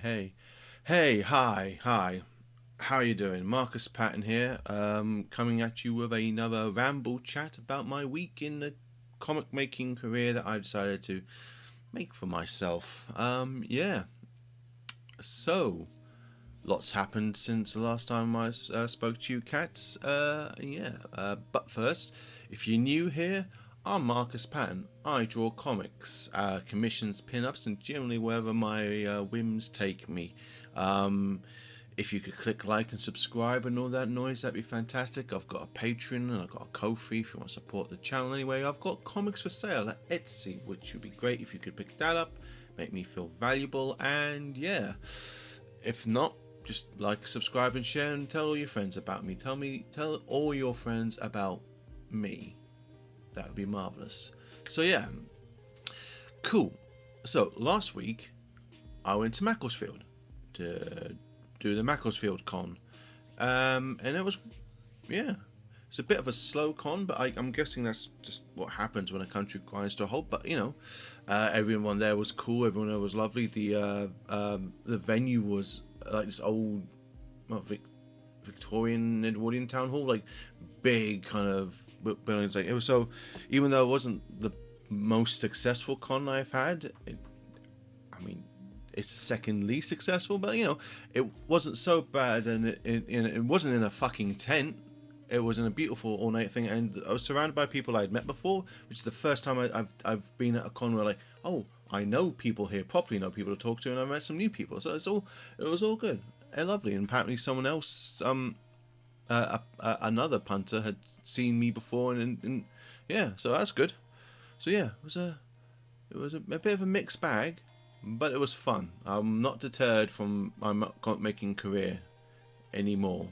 Hi. How you doing? Marcus Patton here, coming at you with another ramble chat about my week in the comic making career that I've decided to make for myself. So lots happened since the last time I spoke to you, cats. But first, if you're new here, I'm Marcus Patton. I draw comics, commissions, pin-ups, and generally wherever my whims take me. If you could click like and subscribe and all that noise, that'd be fantastic. I've got a Patreon and I've got a Ko-fi if you want to support the channel anyway. I've got comics for sale at Etsy, which would be great if you could pick that up, make me feel valuable, and yeah. If not, just like, subscribe, and share, and tell all your friends about me. Tell all your friends about me. That would be marvelous. So yeah, cool. So last week, I went to Macclesfield to do the Macclesfield con, and it was, it's a bit of a slow con, but I'm guessing that's just what happens when a country grinds to a halt. But everyone there was cool. Everyone there was lovely. The venue was like this old, Victorian Edwardian town hall, like big kind of buildings. Like, it was, so even though it wasn't the most successful con I've had, it's the second least successful, but it wasn't so bad, and it wasn't in a fucking tent. It was in a beautiful ornate thing, and I was surrounded by people I'd met before, which is the first time I've been at a con where, like, oh, I know people here, properly know people to talk to, and I met some new people. So it was all good and lovely. And apparently someone else, another punter, had seen me before, and yeah, so that's good. So yeah, it was a bit of a mixed bag, but it was fun. I'm not deterred from my making career anymore,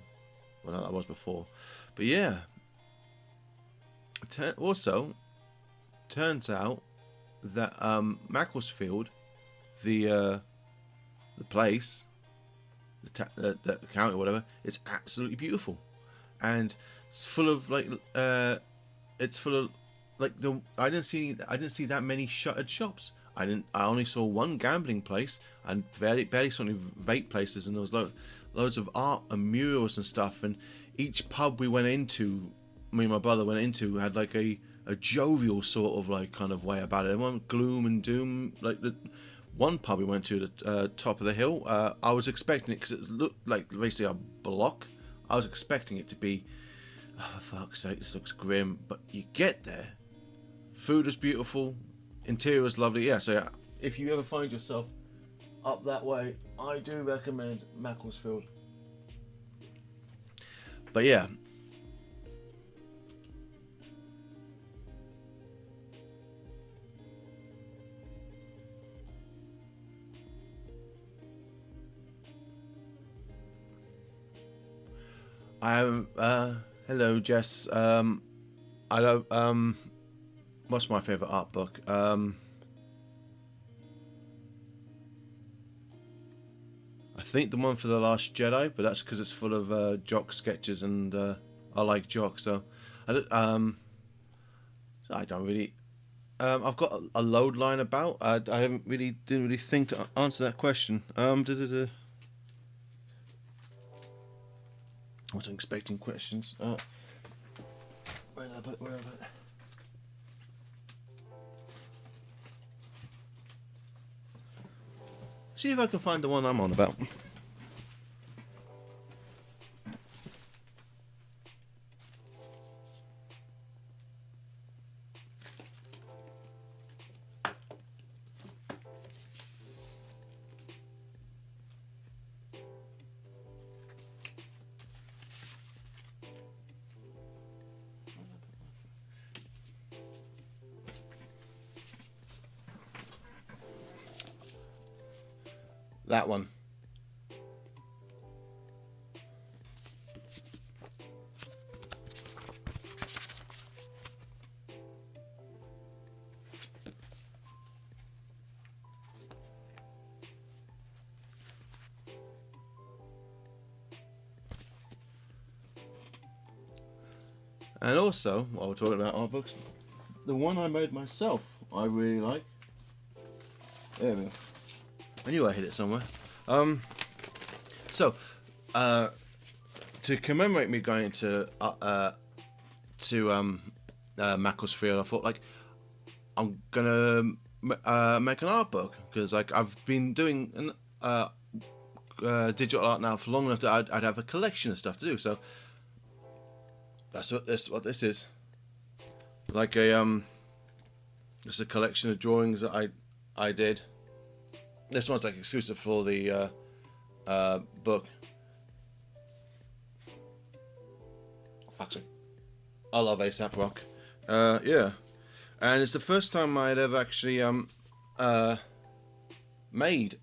well, that I was before. But yeah, also turns out that Macclesfield, the place, the county, or whatever, it's absolutely beautiful, and it's full of I didn't see that many shuttered shops. I only saw one gambling place and barely saw any vape places, and there was loads of art and murals and stuff. And each pub we went into, me and my brother went into, had like a jovial sort of like kind of way about it. It wasn't gloom and doom. Like the one pub we went to, the top of the hill, I was expecting it, because it looked like basically a block. I was expecting it to be, oh, for fuck's sake, this looks grim. But you get there, food was beautiful, interior was lovely. Yeah, so yeah, if you ever find yourself up that way, I do recommend Macclesfield. But yeah, hello Jess. I don't what's my favorite art book? I think the one for The Last Jedi, but that's because it's full of Jock sketches, and I like Jock, so I don't really. I've got a load line about. I didn't really think to answer that question. I wasn't expecting questions. Where did I put it? See if I can find the one I'm on about. That one. And also, while we're talking about art books, the one I made myself, I really like. There we go. I knew I hid it somewhere. So, to commemorate me going to Macclesfield, I thought like I'm gonna make an art book, because like I've been doing an digital art now for long enough that I'd have a collection of stuff to do. So that's what this is. Like just a collection of drawings that I did. This one's like exclusive for the book. Fuck's sake. I love ASAP Rock. Yeah. And it's the first time I'd ever actually made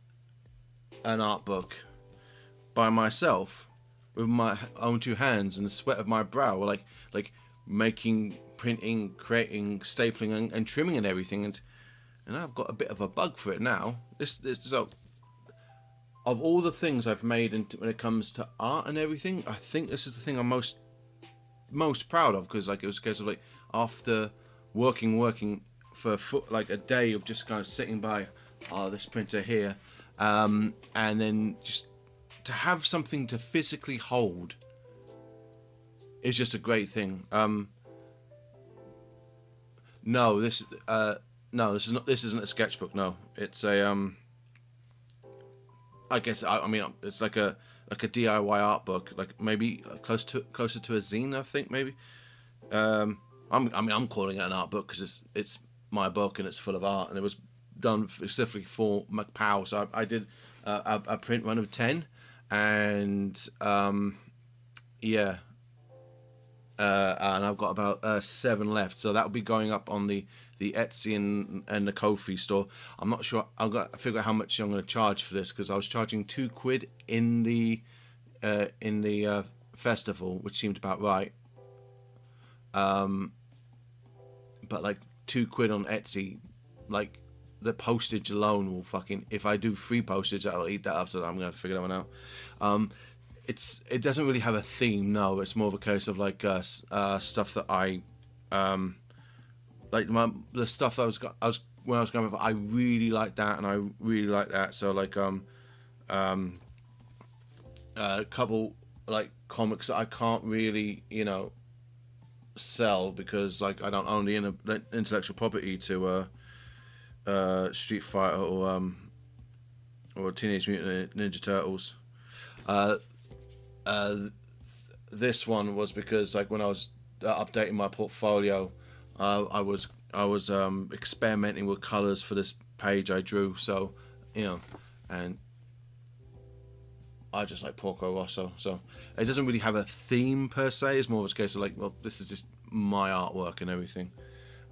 an art book by myself with my own two hands and the sweat of my brow, like making, printing, creating, stapling, and trimming and everything. And I've got a bit of a bug for it now. This so of all the things I've made when it comes to art and everything, I think this is the thing I'm most proud of, because like it was a case of like after working for like a day of just kind of sitting by this printer here, and then just to have something to physically hold is just a great thing. No, this isn't a sketchbook. No, it's a I guess I mean it's like a DIY art book, like maybe closer to a zine, I think maybe. I'm calling it an art book because it's my book and it's full of art, and it was done specifically for McPow. So I did a print run of 10, and yeah, and I've got about 7 left. So that'll be going up on the Etsy and the Ko-fi store. I'm not sure. I've got to figure out how much I'm going to charge for this, because I was charging £2 in the festival, which seemed about right. But like £2 on Etsy, like the postage alone will fucking, if I do free postage, I'll eat that up. So I'm gonna figure that one out. It doesn't really have a theme. No, it's more of a case of like stuff that I like the stuff that I was when I was going with. I really like that, and I really like that. So like a couple like comics that I can't really sell, because like I don't own the intellectual property to Street Fighter or Teenage Mutant Ninja Turtles. This one was because like when I was updating my portfolio, I was experimenting with colors for this page I drew. So and I just like Porco Rosso. So it doesn't really have a theme per se. It's more of a case of like, well, this is just my artwork and everything.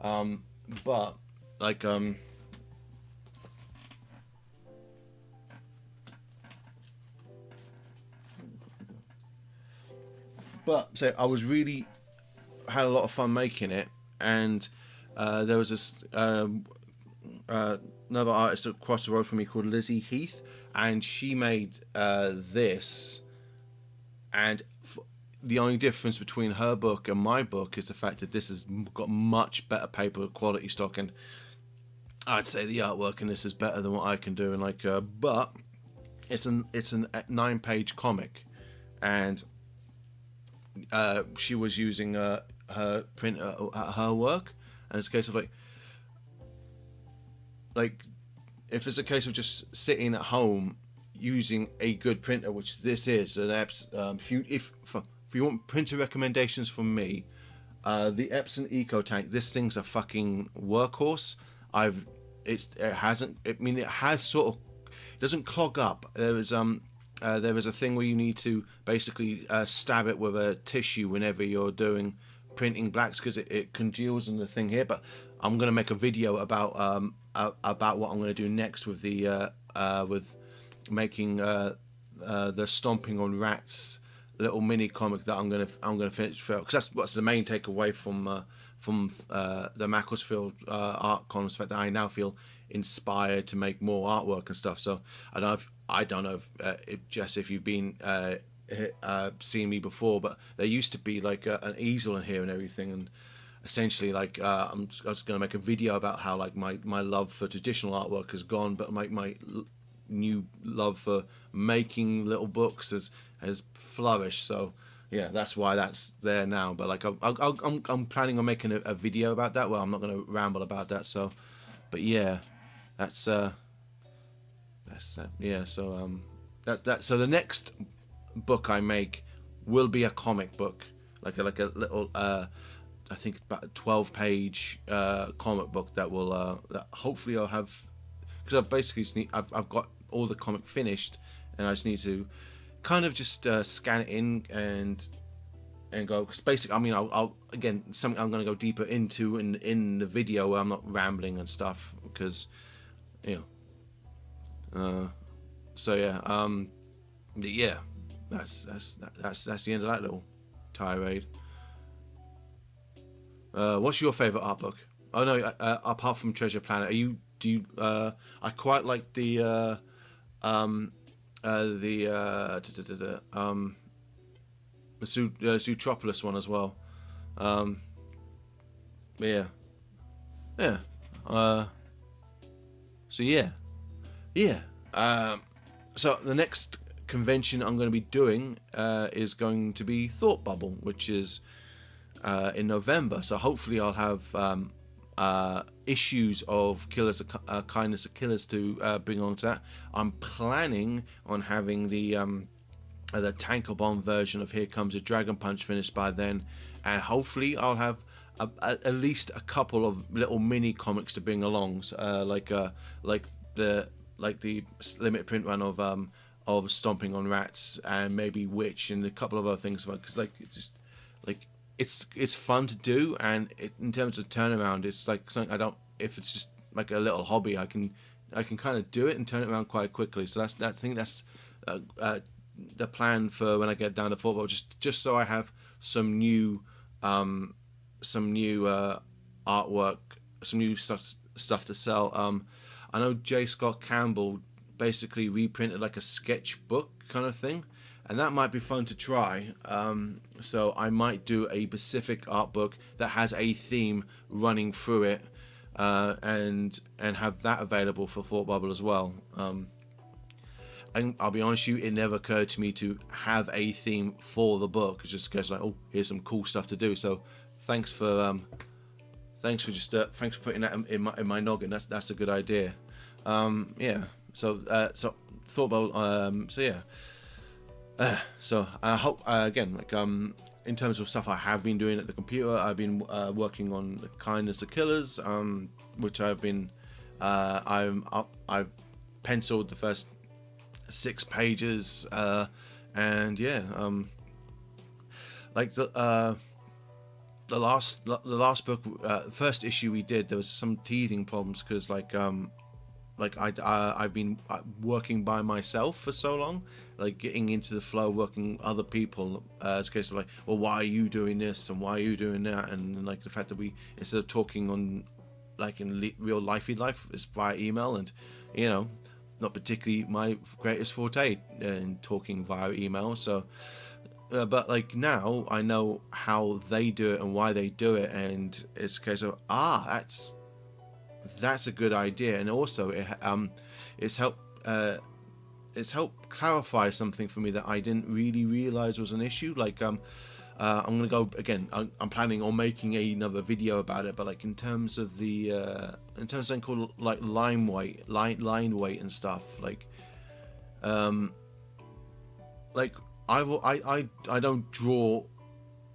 But like so I was really had a lot of fun making it, and there was this another artist across the road from me called Lizzie Heath, and she made this, and the only difference between her book and my book is the fact that this has got much better paper quality stock, and I'd say the artwork in this is better than what I can do. And like, but it's an 9-page comic, and she was using her printer at her work, and it's a case of like if it's a case of just sitting at home using a good printer, which this is an Epson. If you want printer recommendations from me, the Epson EcoTank. This thing's a fucking workhorse. It has sort of, it doesn't clog up. There is a thing where you need to basically stab it with a tissue whenever you're doing printing blacks, because it congeals in the thing here. But I'm gonna make a video about what I'm gonna do next with the with making the Stomping on Rats little mini comic that I'm gonna finish, because that's the main takeaway from the Macclesfield art con, the fact that I now feel inspired to make more artwork and stuff. So I don't know if Jess, if you've been seen me before, but there used to be like an easel in here and everything, and essentially like I was going to make a video about how like my love for traditional artwork has gone, but my new love for making little books has flourished. So yeah, that's why that's there now. But like I'm planning on making a video about that. Well, I'm not going to ramble about that. So, but yeah, that's yeah. So that so the next book I make will be a comic book, like a little I think about a 12-page comic book that will that hopefully I'll have, because I've basically I've got all the comic finished, and I just need to kind of just scan it in and go, because basically, I mean, I'll again, something I'm going to go deeper into in the video where I'm not rambling and stuff, because so yeah, that's the end of that little tirade. What's your favorite art book? Oh no, apart from Treasure Planet, I quite like the Zootropolis one as well. Yeah. So yeah. So the next convention I'm going to be doing is going to be Thought Bubble, which is in November. So hopefully I'll have issues of Killers of Kindness of Killers to bring on to that. I'm planning on having the Tanker Bomb version of Here Comes a Dragon Punch finished by then, and hopefully I'll have at least a couple of little mini comics to bring along, like the limited print run of Stomping on Rats, and maybe Witch, and a couple of other things, because like it's just like it's fun to do, and in terms of turnaround, it's like something if it's just like a little hobby, I can kind of do it and turn it around quite quickly. So I think that's the plan for when I get down to football, just so I have some new artwork, some new stuff to sell. I know J. Scott Campbell basically reprinted like a sketchbook kind of thing, and that might be fun to try. So I might do a specific art book that has a theme running through it, and have that available for Thought Bubble as well. And I'll be honest with you, it never occurred to me to have a theme for the book. It's just goes like, oh, here's some cool stuff to do. So thanks for putting that in my noggin. That's a good idea. Yeah. So Thought Bubble. So yeah. So I hope again, like in terms of stuff I have been doing at the computer, I've been working on the Kindness of Killers, which I've penciled the first 6 pages, and yeah, like the last book, first issue we did, there was some teething problems because I've been working by myself for so long, like getting into the flow, working with other people. It's a case of like, well, why are you doing this and why are you doing that, and like the fact that we, instead of talking on like in real life, it's via email, and not particularly my greatest forte in talking via email. So but like now I know how they do it and why they do it, and it's a case of that's a good idea. And also it's helped clarify something for me that I didn't really realize was an issue. Like I'm gonna go again, I'm planning on making another video about it, but like in terms of something called like line weight and stuff, like I don't draw,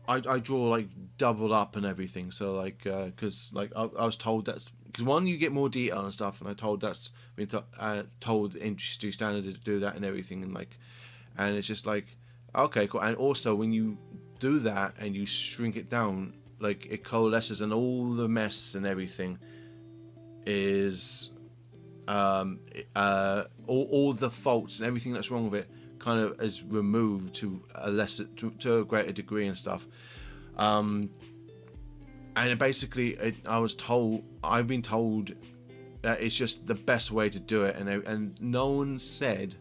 I draw like doubled up and everything. So like because like I was told that's because one, you get more detail and stuff, and I told that's been told the industry standard to do that and everything, and it's just like, okay, cool. And also when you do that and you shrink it down, like it coalesces, and all the mess and everything is all the faults and everything that's wrong with it kind of is removed to a greater degree and stuff. And basically I've been told that it's just the best way to do it, and no one said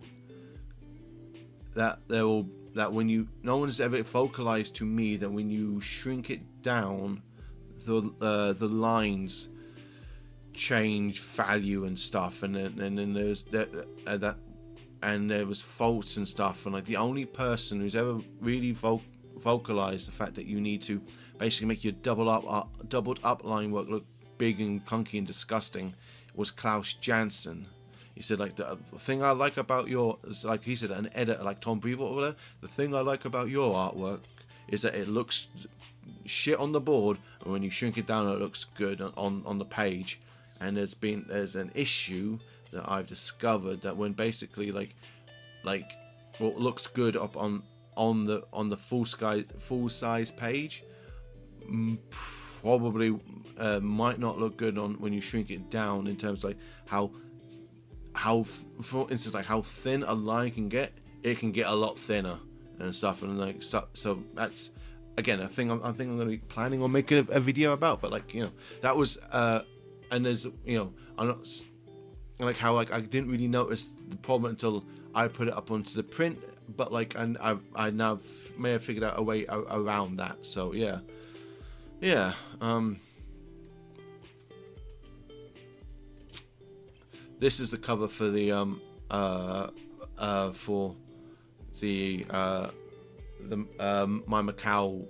that no one's ever vocalized to me that when you shrink it down, the lines change value and stuff, and then there's that and there was faults and stuff, and like the only person who's ever really vocalized the fact that you need to basically make your doubled up line work look big and clunky and disgusting was Klaus Janson. He said, like, the thing I like about your, like he said, an editor like Tom Brevoort or whatever, the thing I like about your artwork is that it looks shit on the board, and when you shrink it down it looks good on the page. And there's an issue that I've discovered, that when basically like what looks good up on the full size page probably might not look good on when you shrink it down, in terms of like how for instance, like how thin a line can get. It can get a lot thinner and stuff, and like so that's again a thing I think I'm going to be planning on making a video about. But like, you know, that was and there's, you know, I'm not like how like I didn't really notice the problem until I put it up onto the print, but like I now may have figured out a way around that. So yeah. This is the cover for the my Macau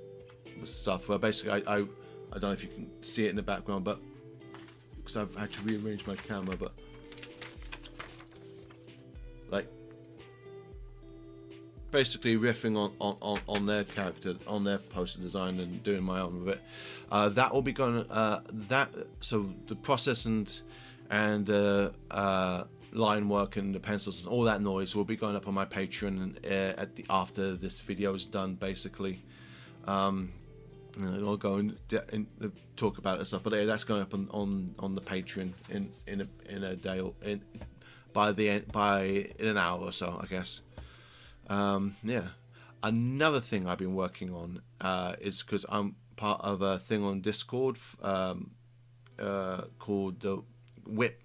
stuff, where basically I don't know if you can see it in the background, but because I've had to rearrange my camera, but like basically riffing on their character, on their poster design, and doing my own with it. That will be going so the process and line work and the pencils and all that noise will be going up on my Patreon after this video is done, basically. I'll go and talk about it and stuff, but yeah, that's going up on the Patreon in a day, or in an hour or so, I guess. Yeah. Another thing I've been working on is because I'm part of a thing on Discord called the Whip.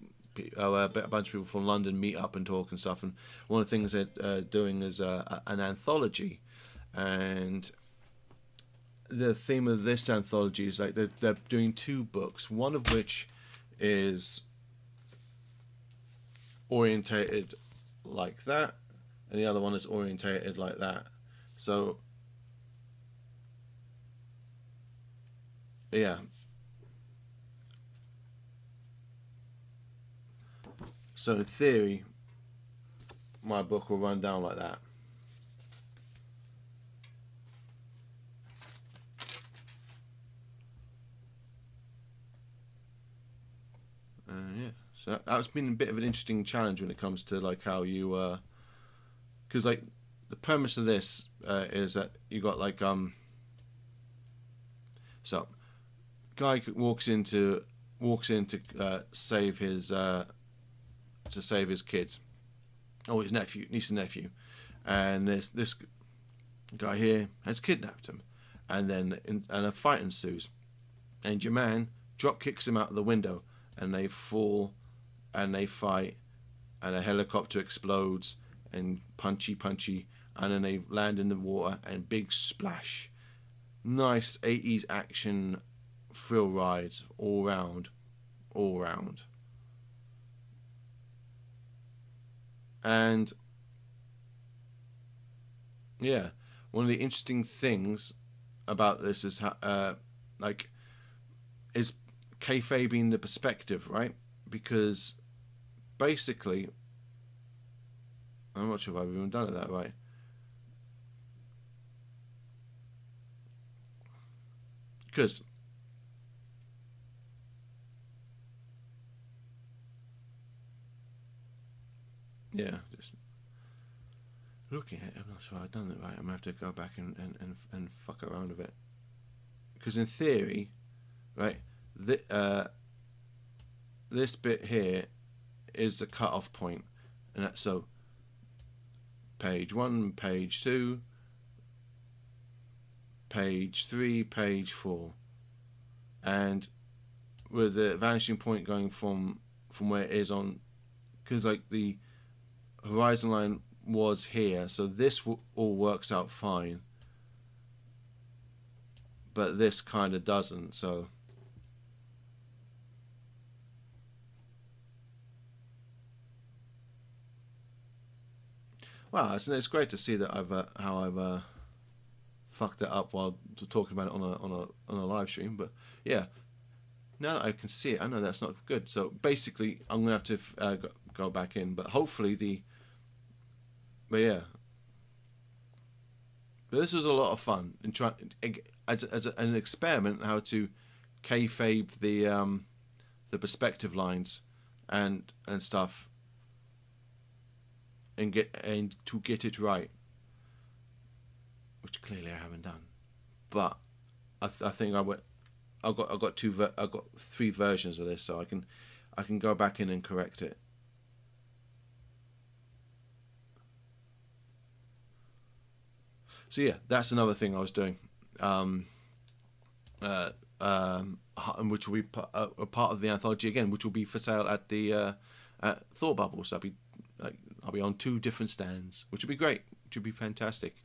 A bunch of people from London meet up and talk and stuff, and one of the things they're doing is an anthology, and the theme of this anthology is like they're doing 2 books, one of which is orientated like that, and the other one is orientated like that. So yeah, so in theory my book will run down like that. Yeah, so that's been a bit of an interesting challenge when it comes to like how you because like the premise of this is that you got like so guy walks in to save his kids, or his niece and nephew, and this guy here has kidnapped him, and then a fight ensues, and your man drop kicks him out of the window, and they fall and they fight, and a helicopter explodes and punchy, and then they land in the water and big splash. Nice 80s action thrill rides all round. And yeah, one of the interesting things about this is how is kayfabing the perspective, right? Because basically, I'm not sure if I've even done it that way. Because yeah, just looking at it, I'm not sure I've done it right. I'm gonna have to go back and fuck around with it. Because in theory, right, this bit here is the cut-off point, and that's so page 1, page 2, page 3, page 4, and with the vanishing point going from where it is on, because like the horizon line was here, so this all works out fine, but this kind of doesn't. So Wow, it's great to see that I've how I've fucked it up while talking about it on a live stream. But yeah, now that I can see it, I know that's not good. So basically, I'm gonna have to go back in. But hopefully but yeah, but this was a lot of fun and try as an experiment how to kayfabe the perspective lines and stuff and to get it right, which clearly I haven't done. But I think I've got I've got three versions of this, so I can go back in and correct it. So yeah, that's another thing I was doing, um, uh, which will be a part of the anthology again, which will be for sale at Thought Bubble. So I'll be on two different stands, which will be great, which will be fantastic.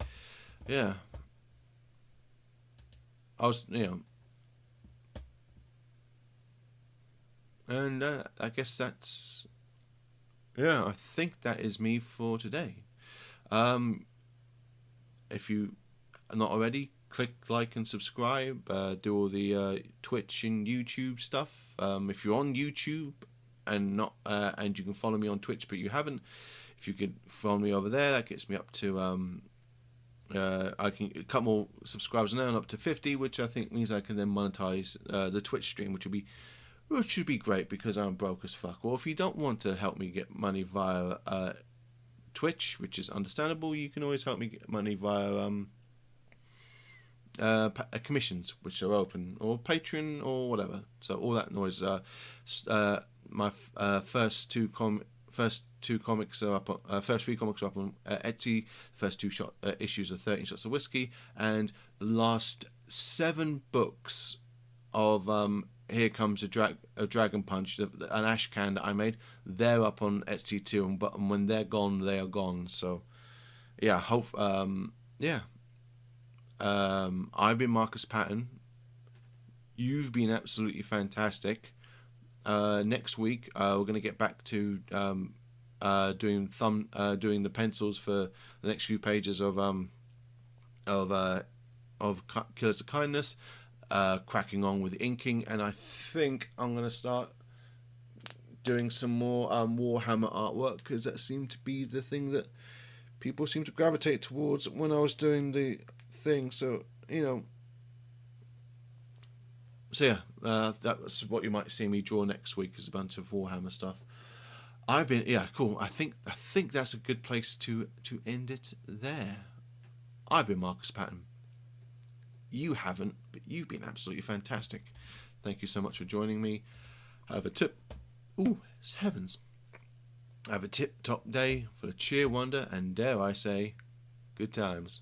Yeah, I was and I guess that's yeah. I think that is me for today. Um, if you are not already, click like and subscribe. Do all the Twitch and YouTube stuff. If you're on YouTube and not and you can follow me on Twitch, but you haven't, if you could follow me over there, that gets me up to I can a couple more subscribers now, and up to 50, which I think means I can then monetize the Twitch stream, which should be great because I'm broke as fuck. Or if you don't want to help me get money via Twitch, which is understandable, you can always help me get money via commissions, which are open, or Patreon, or whatever. So all that noise. My first two comics are up. First three comics are up on Etsy. The first two issues are 13 Shots of Whiskey, and the last 7 books of Here Comes a Dragon Punch, an ash can that I made. They're up on Etsy too, but when they're gone, they are gone. So yeah, yeah. I've been Marcus Patton. You've been absolutely fantastic. Next week, we're going to get back to doing the pencils for the next few pages of Killers of Kindness, cracking on with inking, and I think I'm going to start doing some more Warhammer artwork because that seemed to be the thing that people seem to gravitate towards when I was doing the thing. So so yeah, that's what you might see me draw next week, is a bunch of Warhammer stuff. I've been cool. I think that's a good place to end it there. I've been Marcus Patton. You haven't, but you've been absolutely fantastic. Thank you so much for joining me. Have a heavens. Have a tip-top day full of cheer, wonder, and dare I say, good times.